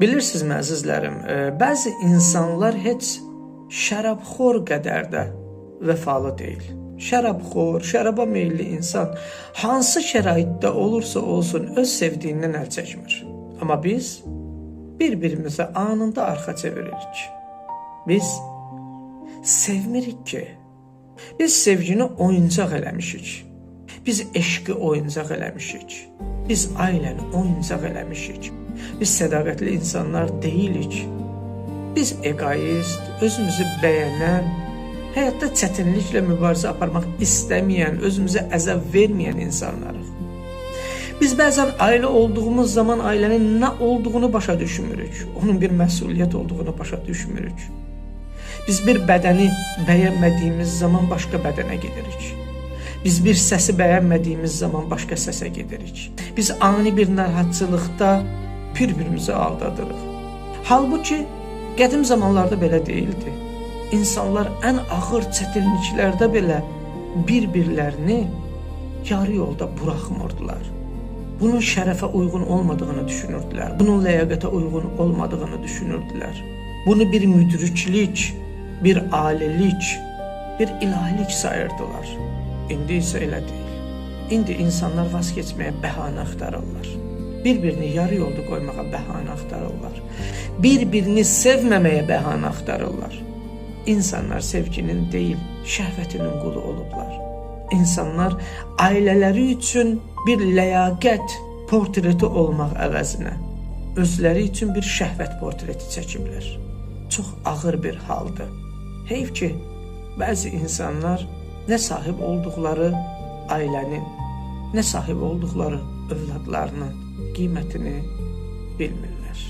Bilirsizmi əzizlərim, bəzi insanlar heç şərabxor qədər də vəfalı deyil. Şərabxor, şəraba meyilli insan hansı şəraitdə olursa olsun öz sevdiyindən əl çəkmir. Amma biz bir-birimizə anında arxa çeviririk. Biz sevmirik ki. Biz sevgini oyuncaq eləmişik. Biz eşqi oyuncaq eləmişik. Biz ailəni oyuncaq eləmişik. Biz sədaqətli insanlar deyilik. Biz egoist, özümüzü bəyənən, həyatda çətinliklə mübarizə aparmaq istəməyən, özümüzə əzab verməyən insanlarıq. Biz bəzən ailə olduğumuz zaman ailənin nə olduğunu başa düşmürük. Onun bir məsuliyyət olduğunu başa düşmürük. Biz bir bədəni bəyənmədiyimiz zaman başqa bədənə gedirik. Biz bir səsi bəyənmədiyimiz zaman başqa səsə gedirik. Biz ani bir narahatçılıqda bir-birimizi aldadırıq. Halbuki qədim zamanlarda belə deyildi. İnsanlar ən ağır çətinliklərdə belə bir-birlərini yarı yolda buraxmırdılar. Bunun şərəfə uyğun olmadığını düşünürdülər. Bunun ləyaqətə uyğun olmadığını düşünürdülər. Bunu bir müdriklik, bir alilik, bir ilahilik sayırdılar. İndi isə elə deyil. İndi insanlar vaz keçməyə bəhanə axtarırlar. Bir-birini yarı yolda qoymağa bəhanə axtarırlar. Bir-birini sevməməyə bəhanə axtarırlar. İnsanlar sevginin deyil, şəhvətinin qulu olublar. İnsanlar ailələri üçün bir ləyaqət portreti olmaq əvəzinə özləri üçün bir şəhvət portreti çəkiblər. Çox ağır bir haldır. Heyf ki, bəzi insanlar nə sahib olduqları ailənin, nə sahib olduqları övladlarının qiymətini bilmirlər.